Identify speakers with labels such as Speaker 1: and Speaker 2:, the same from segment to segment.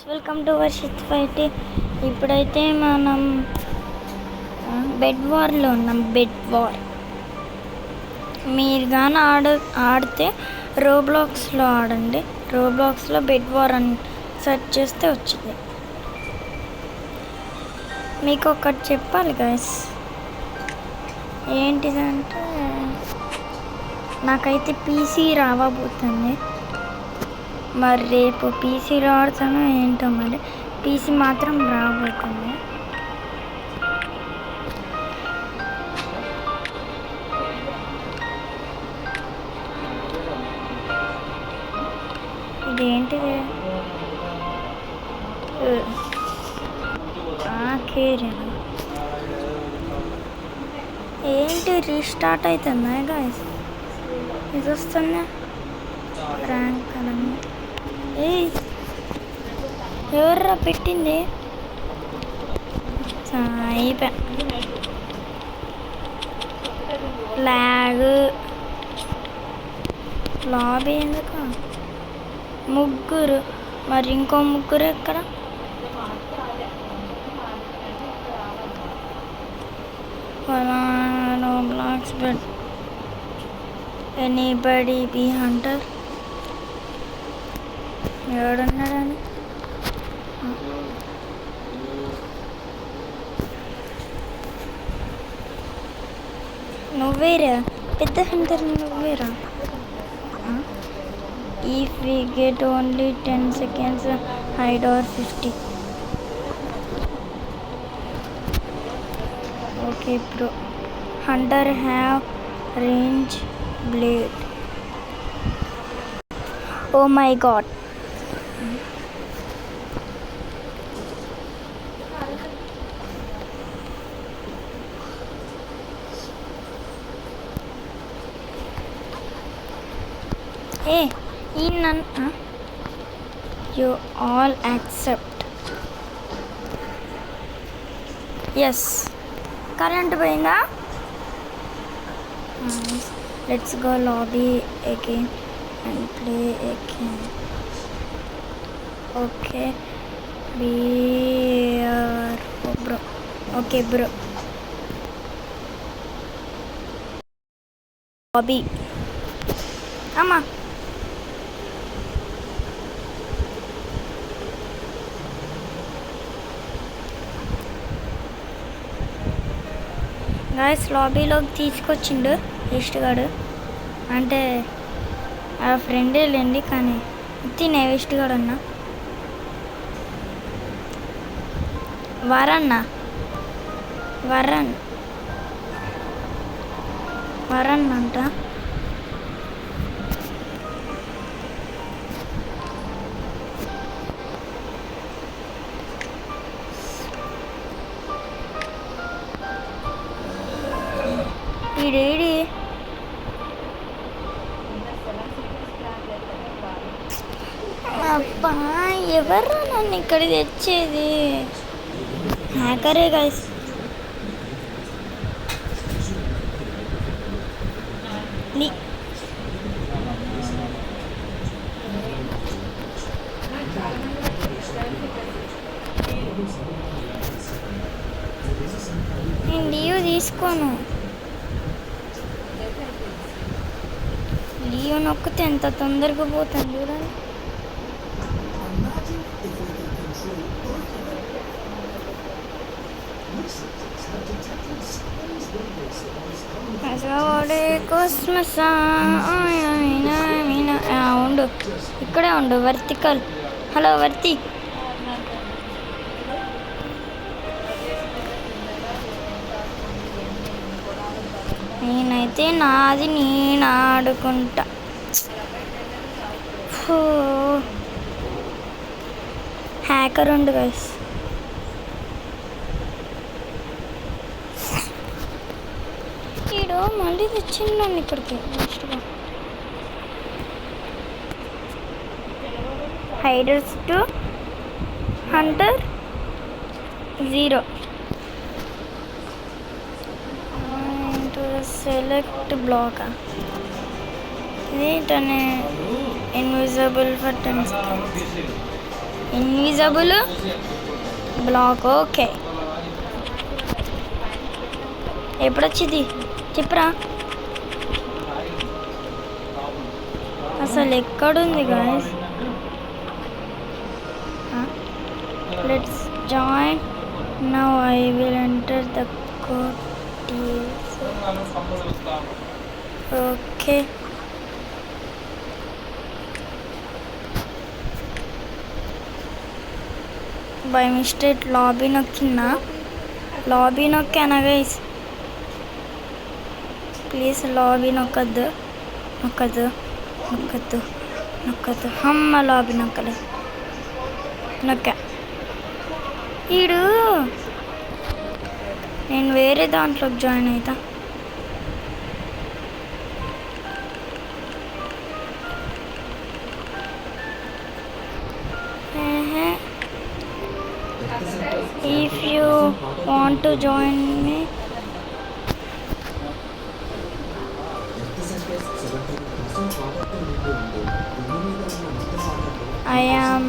Speaker 1: Welcome to Varshith fatty. ఇప్పుడైతే మనం bed వార్లో ఉన్నాం. బెడ్ వార్ మీరు కానీ ఆడితే రోబ్లాక్స్లో ఆడండి. రోబ్లాక్స్లో బెడ్ వార్ అని సెర్చ్ చేస్తే వచ్చింది. మీకు ఒకటి చెప్పాలి గైస్, ఏంటిదంటే నాకైతే పీసీ రావబోతుంది. మరి రేపు పీసీలో ఆడతానో ఏంటో, మరి పీసీ మాత్రం రాబోతుంది. ఇదేంటిది? ఏంటి రీస్టార్ట్ అవుతుందా గాయస్? ఇది వస్తుందా ర్యాంక్ అని? ఎవర్రా పెట్టింది? అయిపోయా. లాగ్ లాబీ ఎందుకు? ముగ్గురు, మరి ఇంకో ముగ్గురు ఎక్కడ? Blocks bed anybody be hunter ఎవడున్నాడని? నువ్వేరా పెద్ద హంటర్, నువ్వేరా? If we get only 10 seconds, hide or 50. Okay bro. Hunter have range blade. Oh my god. Hey, you all accept. Yes. Current పోయిందా? Let's go lobby again and play again. Okay. Be bro. Okay bro. Lobby. Ama. Guys లాబీలోకి తీసుకొచ్చిండు ఈస్ట్ గాడు. అంటే ఆ ఫ్రెండే లేండి, కానీ తినే వేస్ట్ గాడు అన్న. వరన్ అంట. ఈడేడి అబ్బా, ఎవర్రా నన్ను ఇక్కడ తెచ్చేది? హ్యాకరే గైస్. నేను లీవ్ తీసుకోను. లీవ్ నొక్కితే ఎంత తొందరగా పోతాను చూడండి. ఉండు, ఇక్కడే ఉండు. వర్తికల్. హలో వర్తి. నేనైతే నాది నేను ఆడుకుంటా. హ్యాకర్ ఉండు గైస్. ఈడు మళ్ళీ తెచ్చింది నన్ను ఇక్కడికి. Hiders to hunter 0. Select block. ఇది తన invisible for 10 seconds. Invisible block. Okay, ఎప్పుడొచ్చింది చెప్పరా? అసలు ఎక్కడుంది guys? Let's join now. I will enter the code. Okay, by mistake lobby నొక్కానా గైస్? ప్లీజ్ లాబీ నొక్కద్దు. అమ్మ లాబీ నొక్కలేదు. నొక్కా. ఈడు నేను వేరే దాంట్లోకి జాయిన్ అవుతా. If you want to join me, I am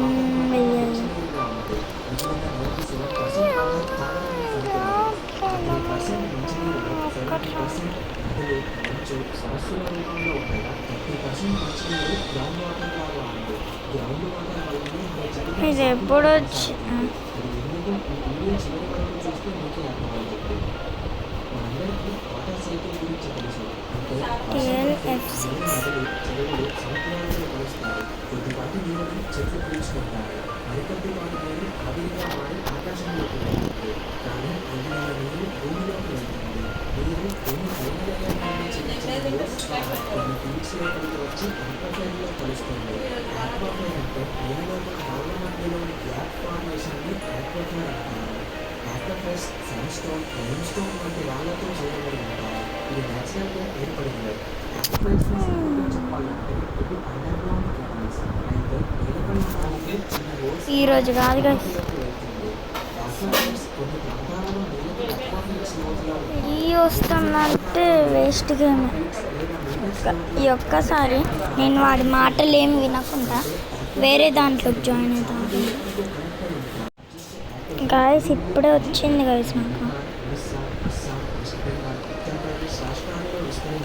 Speaker 1: ఇది ఎప్పుడు వచ్చి ఈరోజు కాదు కదా, ఈ వస్తుందంటే వేస్ట్ గేమ్. ఈ ఒక్కసారి నేను వాడి మాటలు ఏమి వినకుండా వేరే దాంట్లోకి జాయిన్ అవుతాను. గాయస్ ఇప్పుడే వచ్చింది గాయస్ నాకు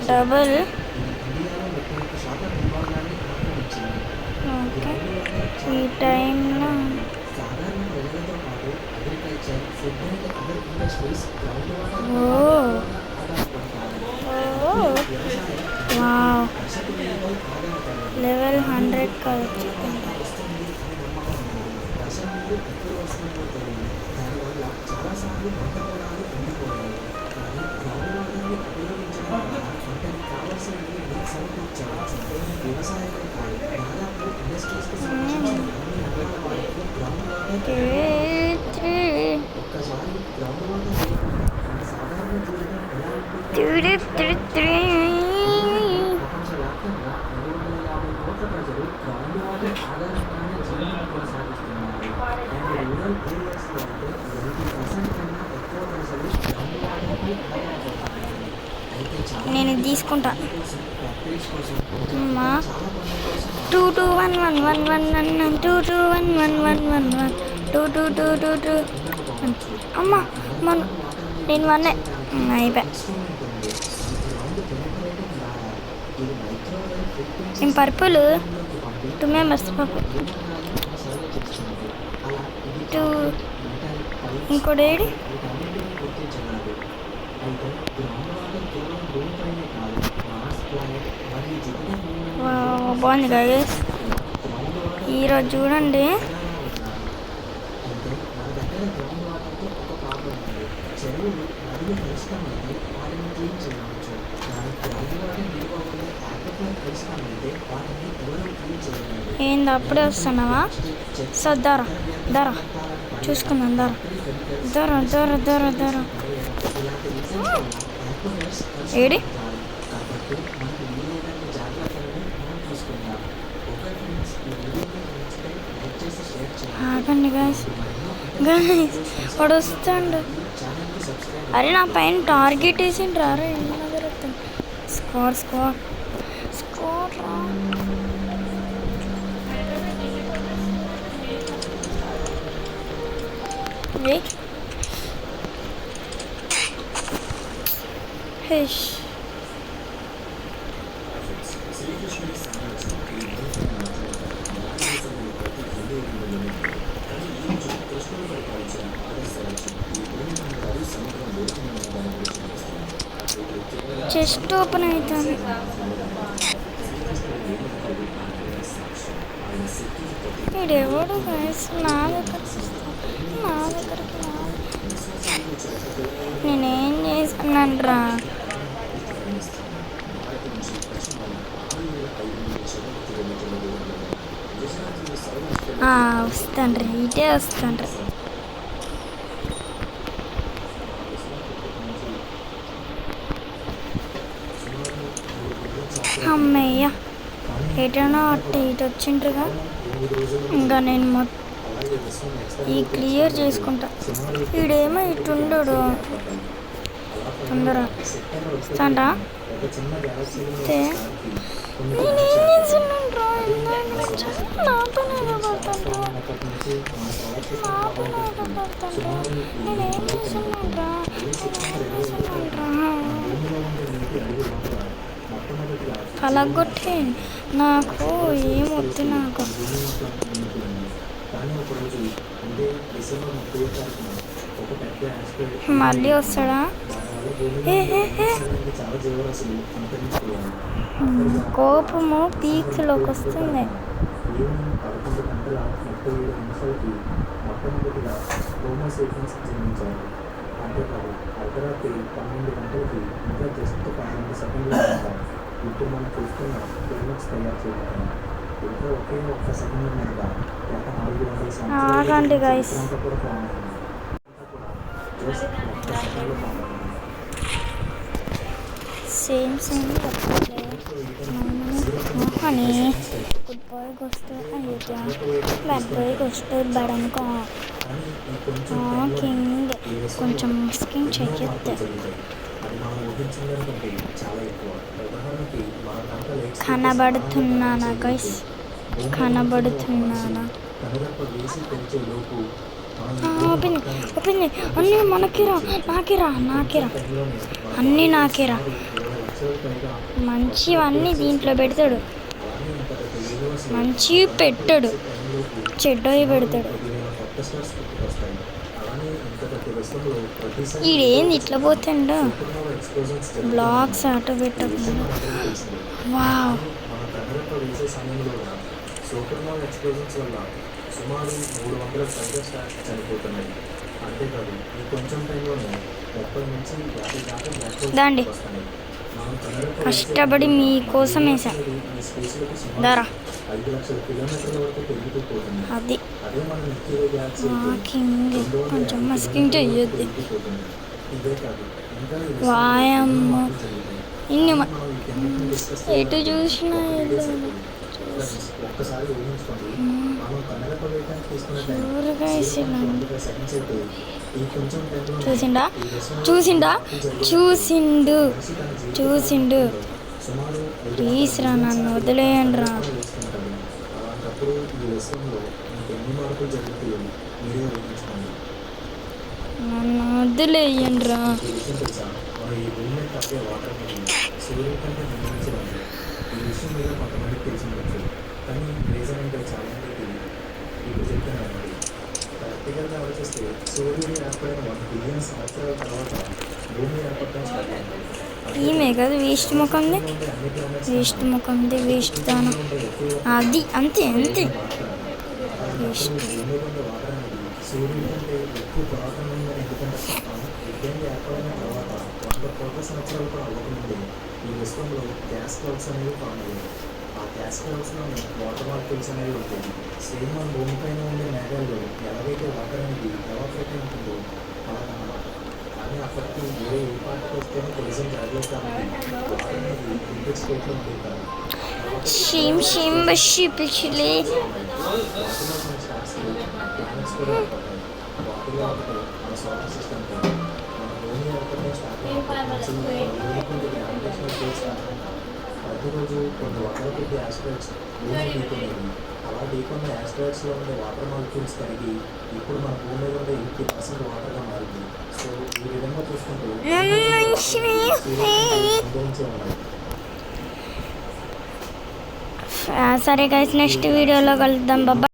Speaker 1: డబుల్. ఓకే, ఈ టైంలో లెవెల్ 100 కావచ్చు. నేను తీసుకుంటా. 22111111222111112222 అమ్మా మన నేను వన్నే అయిపోయా. నేను పర్పుల్ 2 మెంబర్స్ టూ ఇంకోటి ఏడి బాగుంది గాయస్. ఈరోజు చూడండి ఏంది అప్పుడే వస్తున్నావా? సో దర చూసుకుందాం. దర ఏడి ఆగండి గాయస్ వాడు వస్తాడు. అరే నా పైన టార్గెట్ వేసిండ్రు. అరే ఎన్న జరుగుతుంది. స్కోర్ హెష్ చెస్ట్ ఓపెన్ అవుతుంది. వీడెవడు గైస్ నా దగ్గరికి నేనేం చేస్తున్నాను రా? వస్తాను రీ ఇటే వస్తాను రీ. అమ్మయ్య ఎటనో అట్ట ఇటు వచ్చిండ్రుగా. ఇంకా నేను ఈ క్లియర్ చేసుకుంటా. వీడేమో ఇటు ఉండడు. తొందర వస్తాడా? నేనేం చేస్తున్నాను రా? నాతోనే నేనేం చేస్తున్నాను రా? పలగొట్టే నాకు ఏమొద్దు. నాకు మళ్ళీ వస్తాడా? కోపము పీక్స్లోకి వస్తుంది.
Speaker 2: అంతేకాదు అర్ధరాత్రి 12 గంటలకి ఇంకా జస్ట్ 12 సెకండ్లు ఇప్పుడు మనం చూస్తున్న క్లైమాక్స్ తయారు చేయబోతున్నాం. ఇంకా ఒకే ఒక్క సెకండ్ మీద గత 400 సంవత్సరాలు కూడా ఫామ్ అయింది. జస్ట్ ఒక్క సెకండ్లో ఫామ్ అయింది.
Speaker 1: Same honey good boy ghost bad boy ghost బడంకా కింగ్ కొంచెం మిస్కింగ్ చెయ్యొద్దు. కనబడుతున్నానా గైస్? కనబడుతున్నానా? ఓపెన్ అన్నీ మనకిరా, నాకిరా అన్నీ నాకిరా. మంచివన్నీ దీంట్లో పెడతాడు, మంచి పెట్టాడు, చెడ్డవి పెడతాడు. ఈడేంది ఇట్లా పోతాడు? బ్లాగ్స్ ఆటో పెట్టకుండా. వావ్,
Speaker 2: సూపర్నోవా ఎక్స్ప్లోజన్స్ వల్ల సుమారు 300 పైగా స్టార్స్ చనిపోతున్నాయి. అంతేకాదు ఈ కొంచెం టైంలోనే 30 నుంచి 50 దాకా బ్లాక్ హోల్స్ వస్తున్నాయి.
Speaker 1: కష్టపడి మీకోసం వేసా దారా
Speaker 2: 5 లక్షల కిలోమీటర్ల వరకు పెరుగుతూ పోతుంది.
Speaker 1: అది
Speaker 2: అదే మన నిత్య గ్యాలక్సీ
Speaker 1: కొంచెం మస్కింగ్ చెయ్యొద్దు.
Speaker 2: ఇదే కాదు ఇంకా
Speaker 1: వాయమ్మ ఇన్ని ఎటు చూసినా
Speaker 2: ఒక్కసారి ఊహించుకోండి, మనం కన్నడతో వేయడానికి తీసుకున్న
Speaker 1: చూసిండు ప్లీజ్ రా, నన్ను వదిలేయండి రా.
Speaker 2: అలాంటప్పుడు ఈ విషయంలో మీకు ఎన్ని మార్పులు జరుగుతాయో మీరే ఊహించుకోండి.
Speaker 1: నన్ను వదిలేయండి రా.
Speaker 2: ఈ విషయం తెలుసా, మనం ఈ భూమి మీద తప్పే వాటర్ అనేది సూర్యుడి కంటే నిర్మించడానికి. ఈ విషయం మీద కొంతమందికి తెలిసిండొచ్చు, కానీ రీజన్ అంటే చాలా మందికి ఇప్పుడు చెప్తున్నాను. ప్రాక్టికల్గా ఆలోచిస్తే సూర్యుడు ఏర్పడిన 1 బిలియన్ సంవత్సరాల తర్వాత భూమి ఏర్పడటం స్టార్ట్ అయింది.
Speaker 1: ఈమె కదా వేస్ట్ ముఖంది వేస్ట్ దానం. అది అంతే వేస్ట్.
Speaker 2: సూర్యుడి కంటే ఎక్కువ పురాతనమైన ఎందుకంటే విజ్ఞానం ఏర్పడిన తర్వాత 100 కోట్ల సంవత్సరాలు కూడా అవ్వకముందే ఈ విశ్వంలో గ్యాస్ క్లౌడ్స్ అనేవి ఫామ్ అయ్యాయి. ఆ గ్యాస్ క్లౌడ్స్లోనే వాటర్ మాలిక్యూల్స్ అనేవి ఉంటాయి. సేమ్ మన భూమిపైన ఉండే మేఘాల్లో ఎలాగైతే వాటర్ అనేది ఎవాపరేట్ ఉంటుందో అలాగన్నమాట. కానీ అప్పటికి వేరే ఏ పార్టీకి వస్తేనే పొల్యూషన్ జరగలేదు కాబట్టి వాటర్ అనేది లిక్విడ్ స్టేట్లో ఉండేది కాదు. వాటిలో మన స్టార్స్ ప్లానెట్స్ కూడా ఏర్పడతాయి. వాటిలో ఒకటి మన సోలార్ సిస్టమ్తో మన భూమి ఏర్పడడం స్టార్ట్ అయినప్పటి గ్రావిటేషనల్ ఫోర్స్ కారణంగా ప్రతిరోజు కొన్ని వందల కొద్ది ఆస్ట్రాయిడ్స్ భూమి ఢీకొనేవి. అలా ఢీకొన్న యాస్ట్రాయిడ్స్లో ఉండే వాటర్ మాలిక్యూల్స్ కరిగి ఇప్పుడు మన భూమి మీద ఉండే 80% వాటర్గా మారింది. సో ఈ విధంగా చూసుకుంటూ అనుభవించే ఉండాలి.
Speaker 1: సరే గైస్, నెక్స్ట్ వీడియోలో కలుద్దాం. బాబా.